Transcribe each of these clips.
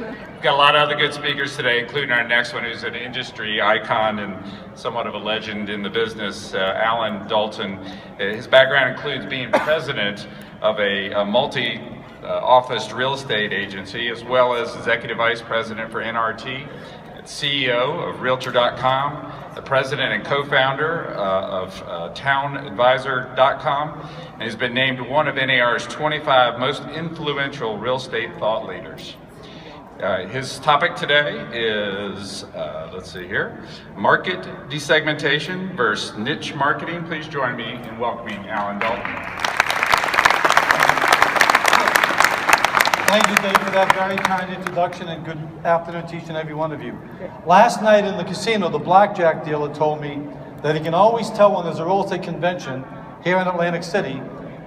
We've got a lot of other good speakers today, including our next one, who's an industry icon and somewhat of a legend in the business, Allan Dalton. His background includes being president of a multi-office real estate agency, as well as executive vice president for NRT, CEO of REALTOR.com, the president and co-founder of TownAdvisor.com, and he's been named one of NAR's 25 most influential real estate thought leaders. His topic today is, let's see here, market desegmentation versus niche marketing. Please join me in welcoming Allan Dalton. Thank you, Dave, for that very kind introduction, and good afternoon to each and every one of you. Last night in the casino, the blackjack dealer told me that he can always tell when there's a real estate convention here in Atlantic City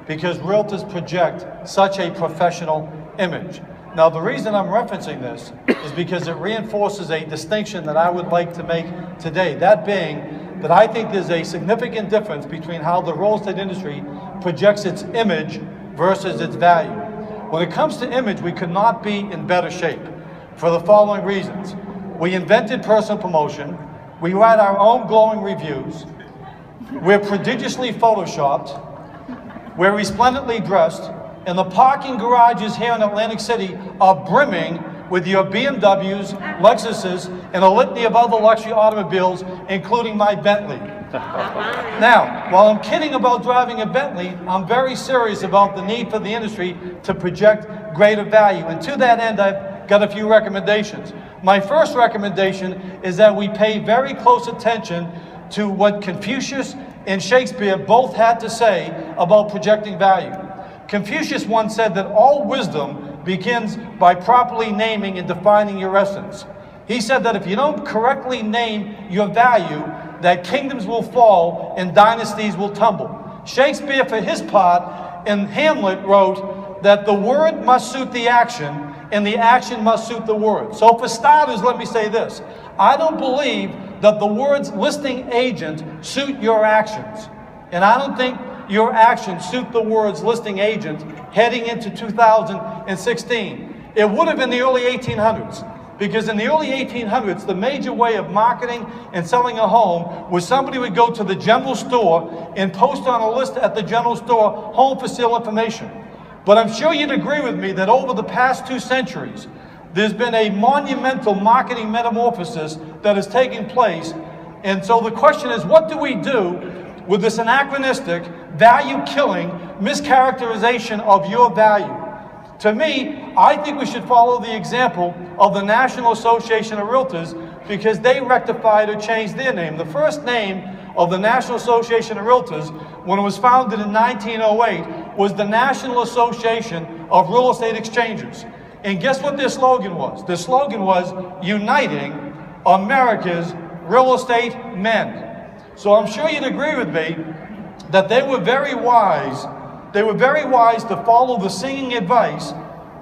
because realtors project such a professional image. Now, the reason I'm referencing this is because it reinforces a distinction that I would like to make today. That being that I think there's a significant difference between how the real estate industry projects its image versus its value. When it comes to image, we could not be in better shape for the following reasons. We invented personal promotion. We write our own glowing reviews. We're prodigiously photoshopped. We're resplendently dressed. And the parking garages here in Atlantic City are brimming with your BMWs, Lexuses, and a litany of other luxury automobiles, including my Bentley. Now, while I'm kidding about driving a Bentley, I'm very serious about the need for the industry to project greater value. And to that end, I've got a few recommendations. My first recommendation is that we pay very close attention to what Confucius and Shakespeare both had to say about projecting value. Confucius once said that all wisdom begins by properly naming and defining your essence. He said that if you don't correctly name your value, that kingdoms will fall and dynasties will tumble. Shakespeare, for his part, in Hamlet wrote that the word must suit the action and the action must suit the word. So for starters, let me say this. I don't believe that the words listing agent suit your actions. And I don't think your actions suit the words listing agent heading into 2016. It would have in the early 1800s. Because in the early 1800s, the major way of marketing and selling a home was somebody would go to the general store and post on a list at the general store home for sale information. But I'm sure you'd agree with me that over the past 2 centuries, there's been a monumental marketing metamorphosis that has taken place. And so the question is, what do we do with this anachronistic, value-killing mischaracterization of your value? To me, I think we should follow the example of the National Association of Realtors because they rectified or changed their name. The first name of the National Association of Realtors, when it was founded in 1908, was the National Association of Real Estate Exchangers. And guess what their slogan was? Their slogan was, Uniting America's Real Estate Men. So I'm sure you'd agree with me that they were very wise. They were very wise to follow the singing advice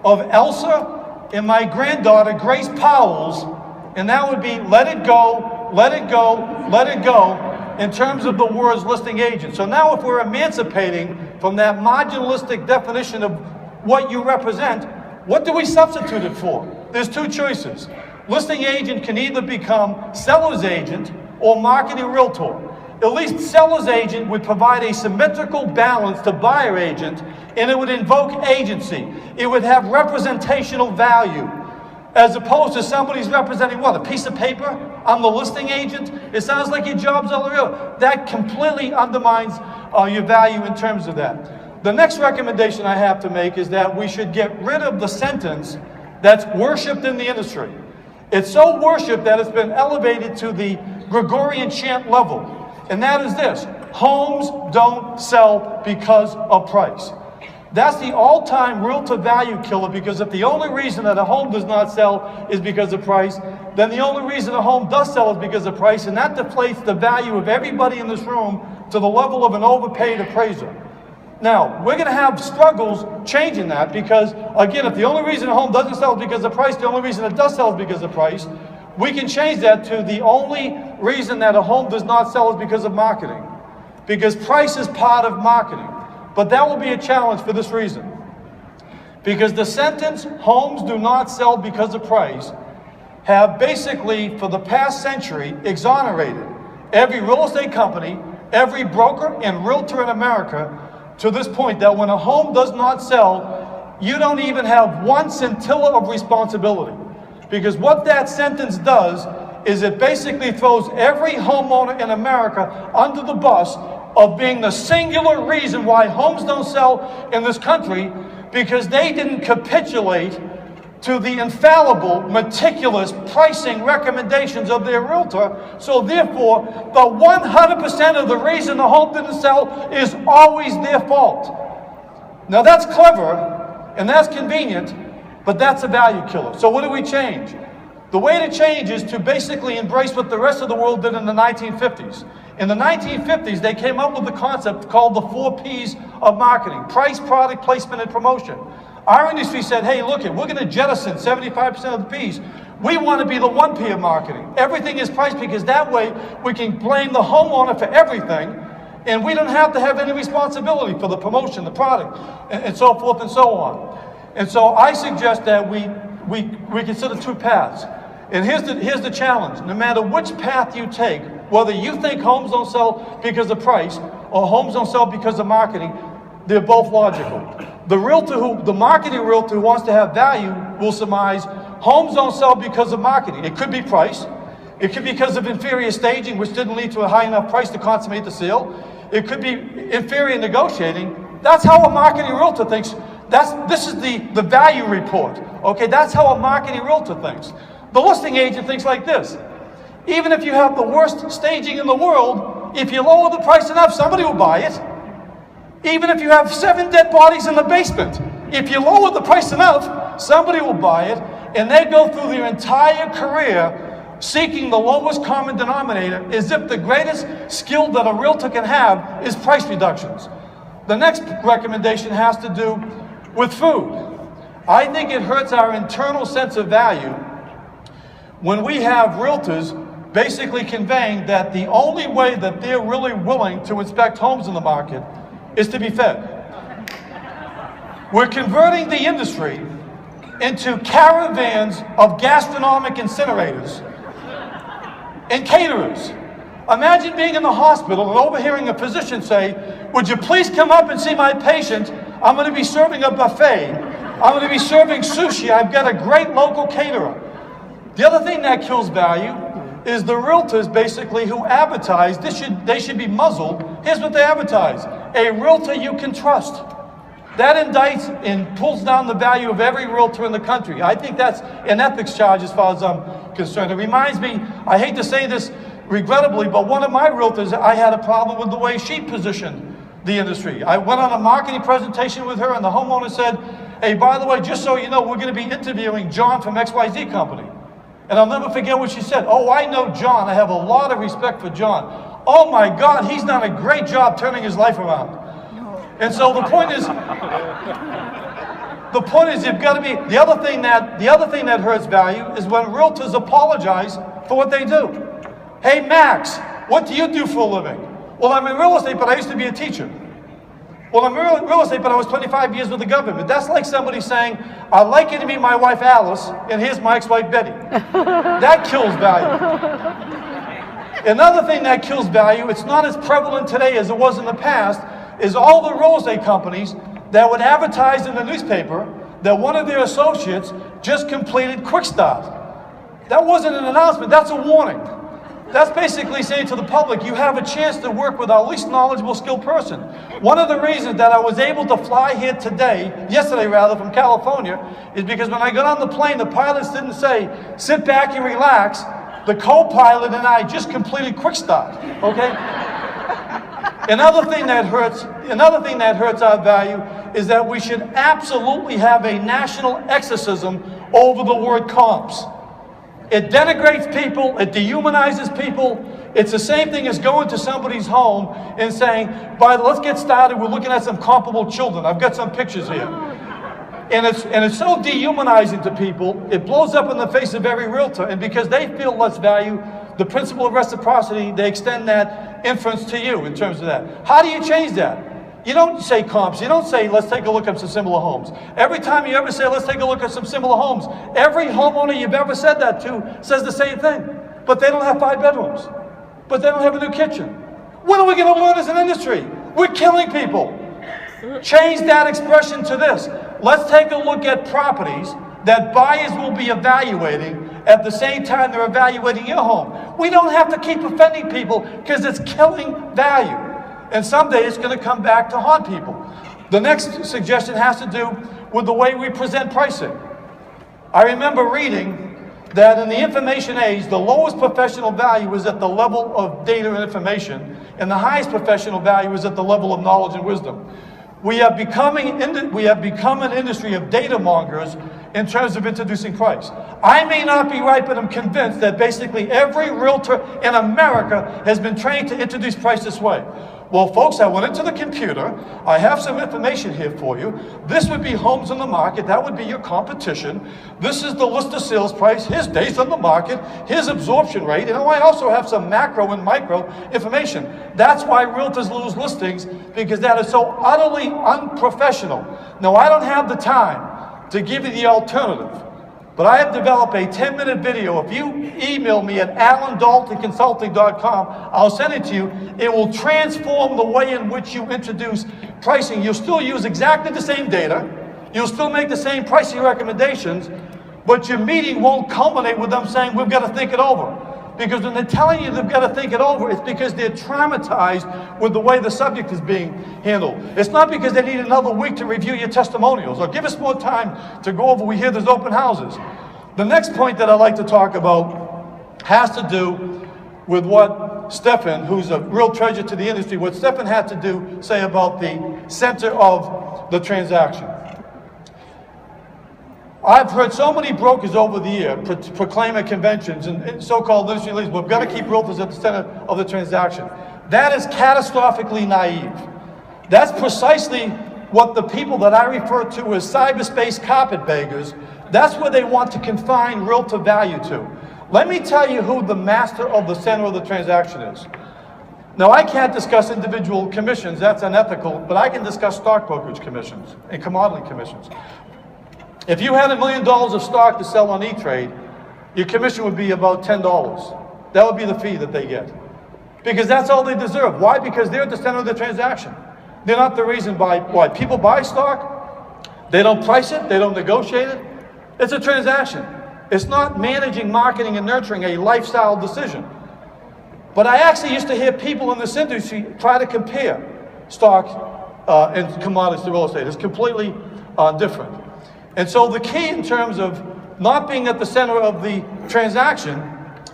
of Elsa and my granddaughter, Grace Powell's, and that would be let it go, let it go, let it go, in terms of the words listing agent. So now if we're emancipating from that marginalistic definition of what you represent, what do we substitute it for? There's 2 choices. Listing agent can either become seller's agent or marketing realtor. At least seller's agent would provide a symmetrical balance to buyer agent, and it would invoke agency. It would have representational value, as opposed to somebody's representing what, a piece of paper? I'm the listing agent? It sounds like your job's all real. That completely undermines your value in terms of that. The next recommendation I have to make is that we should get rid of the sentence that's worshipped in the industry. It's so worshipped that it's been elevated to the Gregorian chant level. And that is this: homes don't sell because of price. That's the all-time realtor value killer, because if the only reason that a home does not sell is because of price, then the only reason a home does sell is because of price, and that deflates the value of everybody in this room to the level of an overpaid appraiser. Now, we're going to have struggles changing that because, again, if the only reason a home doesn't sell is because of price, the only reason it does sell is because of price, we can change that to the only reason that a home does not sell is because of marketing. Because price is part of marketing. But that will be a challenge for this reason. Because the sentence, homes do not sell because of price, have basically, for the past century, exonerated every real estate company, every broker and realtor in America to this point that when a home does not sell, you don't even have one scintilla of responsibility. Because what that sentence does is it basically throws every homeowner in America under the bus of being the singular reason why homes don't sell in this country, because they didn't capitulate to the infallible, meticulous pricing recommendations of their realtor. So therefore, the 100% of the reason the home didn't sell is always their fault. Now that's clever and that's convenient, but that's a value killer. So what do we change? The way to change is to basically embrace what the rest of the world did in the 1950s. In the 1950s, they came up with a concept called the 4 Ps of marketing: price, product, placement, and promotion. Our industry said, hey, look, we're going to jettison 75% of the Ps. We want to be the 1 P of marketing. Everything is price, because that way we can blame the homeowner for everything, and we don't have to have any responsibility for the promotion, the product, and so forth and so on. And so I suggest that we consider 2 paths. And here's the challenge. No matter which path you take, whether you think homes don't sell because of price or homes don't sell because of marketing, they're both logical. The marketing realtor who wants to have value will surmise homes don't sell because of marketing. It could be price. It could be because of inferior staging, which didn't lead to a high enough price to consummate the sale. It could be inferior negotiating. That's how a marketing realtor thinks. This is the value report. Okay, that's how a marketing realtor thinks. The listing agent thinks like this: even if you have the worst staging in the world, if you lower the price enough, somebody will buy it. Even if you have 7 dead bodies in the basement, if you lower the price enough, somebody will buy it. And they go through their entire career seeking the lowest common denominator, as if the greatest skill that a realtor can have is price reductions. The next recommendation has to do with food. I think it hurts our internal sense of value when we have realtors basically conveying that the only way that they're really willing to inspect homes in the market is to be fed. We're converting the industry into caravans of gastronomic incinerators and caterers. Imagine being in the hospital and overhearing a physician say, would you please come up and see my patient? I'm going to be serving a buffet. I'm going to be serving sushi. I've got a great local caterer. The other thing that kills value is the realtors basically who advertise. They should be muzzled. Here's what they advertise: a realtor you can trust. That indicts and pulls down the value of every realtor in the country. I think that's an ethics charge as far as I'm concerned. It reminds me, I hate to say this regrettably, but one of my realtors, I had a problem with the way she positioned the industry. I went on a marketing presentation with her, and the homeowner said, hey, by the way, just so you know, we're going to be interviewing John from XYZ Company. And I'll never forget what she said. Oh, I know John. I have a lot of respect for John. Oh my God, he's done a great job turning his life around. And so the point is you've got to be, the other thing that hurts value is when realtors apologize for what they do. Hey Max, what do you do for a living? Well, I'm in real estate, but I used to be a teacher. Well, I'm in real estate, but I was 25 years with the government. That's like somebody saying, I'd like you to meet my wife Alice, and here's my ex-wife Betty. That kills value. Another thing that kills value, it's not as prevalent today as it was in the past, is all the real estate companies that would advertise in the newspaper that one of their associates just completed Quick Start. That wasn't an announcement, that's a warning. That's basically saying to the public, you have a chance to work with our least knowledgeable, skilled person. One of the reasons that I was able to fly here yesterday from California, is because when I got on the plane, the pilots didn't say, sit back and relax. The co-pilot and I just completed Quick Start, okay? Another thing that hurts our value is that we should absolutely have a national exorcism over the word comps. It denigrates people, it dehumanizes people. It's the same thing as going to somebody's home and saying, let's get started, we're looking at some comparable children. I've got some pictures here. And it's so dehumanizing to people, it blows up in the face of every realtor, and because they feel less value, the principle of reciprocity, they extend that inference to you in terms of that. How do you change that? You don't say comps. You don't say, let's take a look at some similar homes. Every time you ever say, let's take a look at some similar homes, every homeowner you've ever said that to says the same thing. But they don't have 5 bedrooms. But they don't have a new kitchen. When are we going to learn as an industry? We're killing people. Change that expression to this. Let's take a look at properties that buyers will be evaluating at the same time they're evaluating your home. We don't have to keep offending people because it's killing value. And someday it's going to come back to haunt people. The next suggestion has to do with the way we present pricing. I remember reading that in the information age, the lowest professional value is at the level of data and information, and the highest professional value is at the level of knowledge and wisdom. We have become an industry of data mongers in terms of introducing price. I may not be right, but I'm convinced that basically every realtor in America has been trained to introduce price this way. Well, folks, I went into the computer. I have some information here for you. This would be homes on the market. That would be your competition. This is the list of sales price, his days on the market, his absorption rate. And I also have some macro and micro information. That's why realtors lose listings, because that is so utterly unprofessional. Now, I don't have the time to give you the alternative, but I have developed a 10-minute video. If you email me at allandaltonconsulting.com, I'll send it to you. It will transform the way in which you introduce pricing. You'll still use exactly the same data. You'll still make the same pricing recommendations, but your meeting won't culminate with them saying, we've got to think it over. Because when they're telling you they've got to think it over, it's because they're traumatized with the way the subject is being handled. It's not because they need another week to review your testimonials or give us more time to go over. We hear there's open houses. The next point that I'd like to talk about has to do with what Stefan, who's a real treasure to the industry, what Stefan had to say about the center of the transaction. I've heard so many brokers over the year proclaim at conventions and so-called industry leaders, we've got to keep realtors at the center of the transaction. That is catastrophically naive. That's precisely what the people that I refer to as cyberspace carpetbaggers, that's where they want to confine realtor value to. Let me tell you who the master of the center of the transaction is. Now, I can't discuss individual commissions, that's unethical, but I can discuss stock brokerage commissions and commodity commissions. If you had $1 million of stock to sell on E-Trade, your commission would be about $10. That would be the fee that they get. Because that's all they deserve. Why? Because they're at the center of the transaction. They're not the reason why people buy stock. They don't price it, they don't negotiate it. It's a transaction. It's not managing, marketing, and nurturing a lifestyle decision. But I actually used to hear people in this industry try to compare stock and commodities to real estate. It's completely different. And so the key in terms of not being at the center of the transaction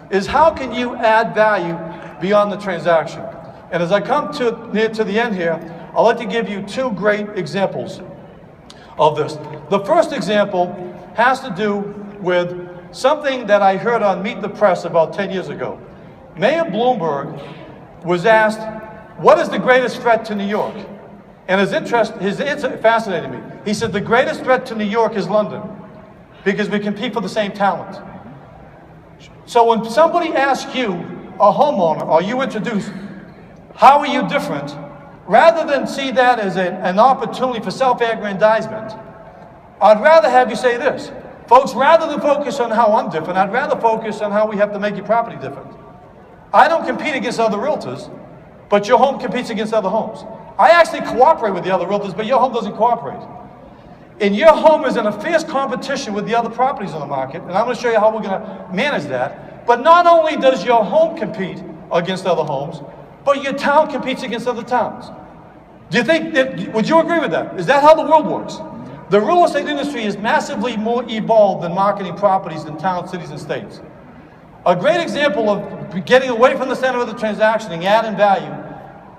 is how can you add value beyond the transaction? And as I come near to the end here, I'd like to give you 2 great examples of this. The first example has to do with something that I heard on Meet the Press about 10 years ago. Mayor Bloomberg was asked, what is the greatest threat to New York? And his answer fascinated me. He said, the greatest threat to New York is London, because we compete for the same talent. So when somebody asks you, a homeowner, or you introduce, how are you different? Rather than see that as an opportunity for self-aggrandizement, I'd rather have you say this. Folks, rather than focus on how I'm different, I'd rather focus on how we have to make your property different. I don't compete against other realtors, but your home competes against other homes. I actually cooperate with the other realtors, but your home doesn't cooperate. And your home is in a fierce competition with the other properties on the market, and I'm going to show you how we're going to manage that. But not only does your home compete against other homes, but your town competes against other towns. Do you think that, would you agree with that? Is that how the world works? The real estate industry is massively more evolved than marketing properties in towns, cities, and states. A great example of getting away from the center of the transaction and adding value,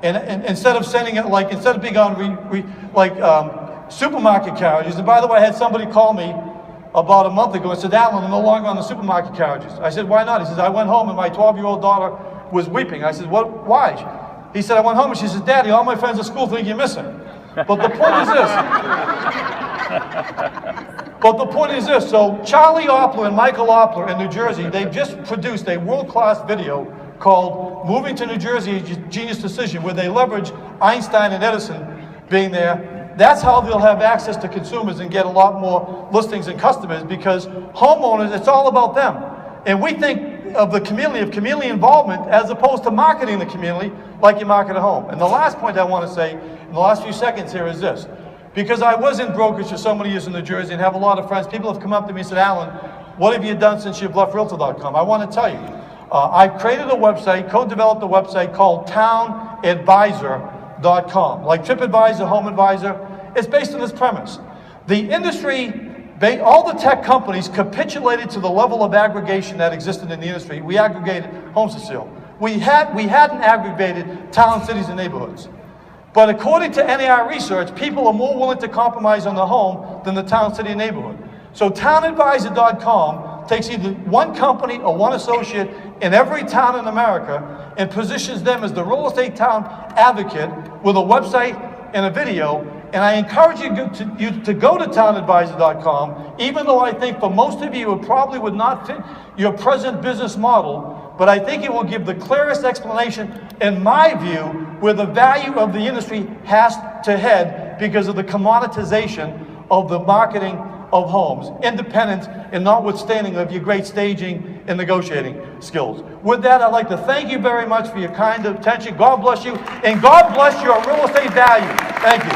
and instead of sending it instead of being on supermarket carriages. And by the way, I had somebody call me about a month ago and said, Allan, I'm no longer on the supermarket carriages. I said, why not? He says, I went home and my 12-year-old daughter was weeping. I said, what? Why? He said, I went home and she said, Daddy, all my friends at school think you're missing. But the point is this. So Charlie Oppler and Michael Oppler in New Jersey, they've just produced a world-class video called Moving to New Jersey, a Genius Decision, where they leverage Einstein and Edison being there. That's how they'll have access to consumers and get a lot more listings and customers, because homeowners, it's all about them. And we think of the community, of community involvement, as opposed to marketing the community like you market a home. And the last point I want to say in the last few seconds here is this. Because I was in brokerage for so many years in New Jersey and have a lot of friends, people have come up to me and said, Allan, what have you done since you've left Realtor.com? I want to tell you, I've created a website, co-developed a website called TownAdvisor.com. Like TripAdvisor, Home Advisor, it's based on this premise. The industry, all the tech companies capitulated to the level of aggregation that existed in the industry. We aggregated homes for sale. We hadn't aggregated towns, cities, and neighborhoods. But according to NAR research, people are more willing to compromise on the home than the town, city, and neighborhood. So TownAdvisor.com takes either one company or one associate in every town in America and positions them as the real estate town advocate with a website and a video. And I encourage you to go to TownAdvisor.com, even though I think for most of you it probably would not fit your present business model, but I think it will give the clearest explanation, in my view, where the value of the industry has to head because of the commoditization of the marketing of homes, independent and notwithstanding of your great staging and negotiating skills. With that, I'd like to thank you very much for your kind attention. God bless you, and God bless your real estate value. Thank you.